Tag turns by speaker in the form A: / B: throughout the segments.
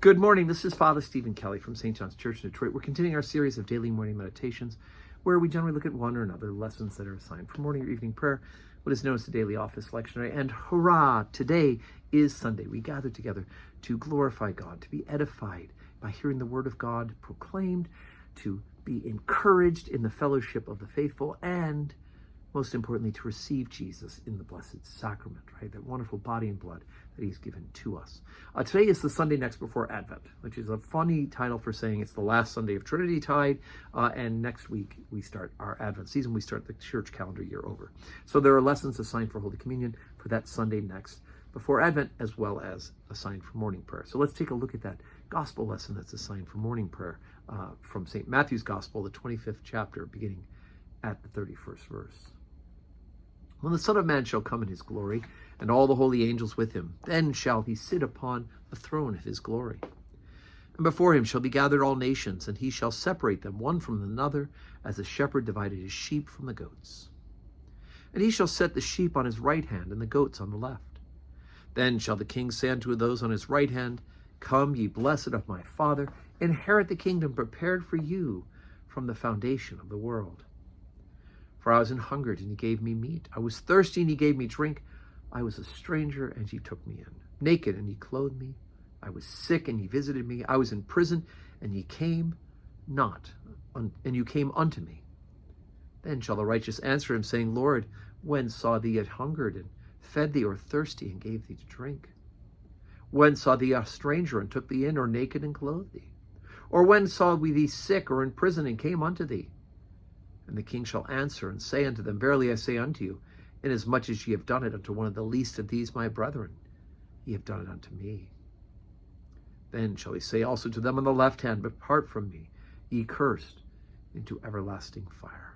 A: Good morning. This is Father Stephen Kelly from St. John's Church in Detroit. We're continuing our series of daily morning meditations where we generally look at one or another lessons that are assigned for morning or evening prayer, what is known as the daily office lectionary. And hurrah, today is Sunday. We gather together to glorify God, to be edified by hearing the word of God proclaimed, to be encouraged in the fellowship of the faithful, and most importantly, to receive Jesus in the Blessed Sacrament, right? That wonderful body and blood that he's given to us. Today is the Sunday next before Advent, which is a funny title for saying it's the last Sunday of Trinity Tide, and next week we start our Advent season. We start the church calendar year over. So there are lessons assigned for Holy Communion for that Sunday next before Advent, as well as assigned for morning prayer. So let's take a look at that gospel lesson that's assigned for morning prayer from St. Matthew's Gospel, the 25th chapter, beginning at the 31st verse. When the Son of Man shall come in his glory, and all the holy angels with him, then shall he sit upon the throne of his glory. And before him shall be gathered all nations, and he shall separate them one from another, as a shepherd divided his sheep from the goats. And he shall set the sheep on his right hand, and the goats on the left. Then shall the king say unto those on his right hand, Come, ye blessed of my Father, inherit the kingdom prepared for you from the foundation of the world. For I was an hungered, and ye gave me meat. I was thirsty, and ye gave me drink. I was a stranger, and ye took me in. Naked, and ye clothed me. I was sick, and ye visited me. I was in prison, and ye came and you came unto me. Then shall the righteous answer him, saying, Lord, when saw thee yet hungered, and fed thee, or thirsty, and gave thee to drink? When saw thee a stranger, and took thee in, or naked, and clothed thee? Or when saw we thee sick, or in prison, and came unto thee? And the king shall answer and say unto them, Verily I say unto you, inasmuch as ye have done it unto one of the least of these my brethren, ye have done it unto me. Then shall he say also to them on the left hand, Depart from me, ye cursed, into everlasting fire,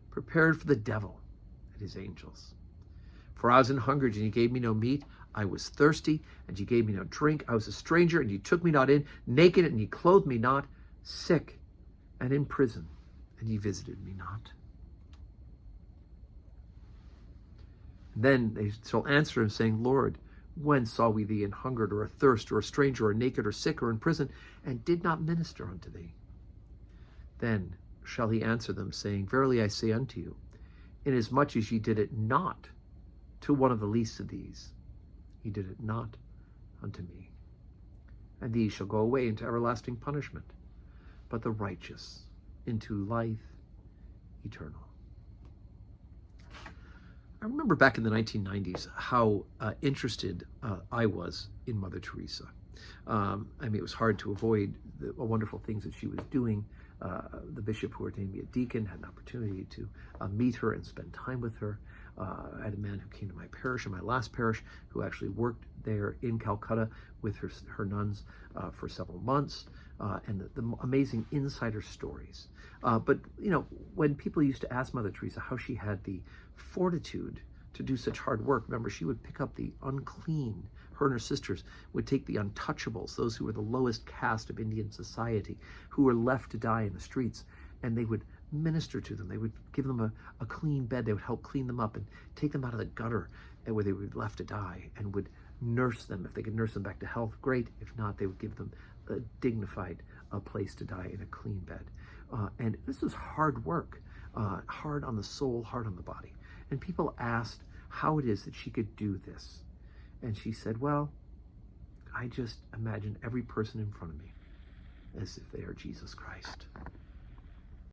A: prepared for the devil and his angels. For I was an hungered, and ye gave me no meat. I was thirsty, and ye gave me no drink. I was a stranger, and ye took me not in. Naked, and ye clothed me not. Sick, and in prison, and ye visited me not. Then they shall answer him, saying, Lord, when saw we thee in hungered, or athirst, or a stranger, or naked, or sick, or in prison, and did not minister unto thee? Then shall he answer them, saying, Verily I say unto you, inasmuch as ye did it not to one of the least of these, ye did it not unto me. And these shall go away into everlasting punishment, but the righteous into life eternal. I remember back in the 1990s how interested I was in Mother Teresa. It was hard to avoid the wonderful things that she was doing. The bishop who ordained me a deacon had an opportunity to meet her and spend time with her. I had a man who came to my parish, in my last parish, who actually worked there in Calcutta with her nuns for several months, and the amazing insider stories. But when people used to ask Mother Teresa how she had the fortitude to do such hard work, remember, she would pick up the unclean. Her and her sisters would take the untouchables, those who were the lowest caste of Indian society, who were left to die in the streets, and they would minister to them. They would give them a clean bed. They would help clean them up and take them out of the gutter where they were left to die, and would nurse them. If they could nurse them back to health, great. If not, they would give them a dignified place to die in a clean bed. And this was hard work, hard on the soul, hard on the body. And people asked how it is that she could do this. And she said, well, I just imagine every person in front of me as if they are Jesus Christ.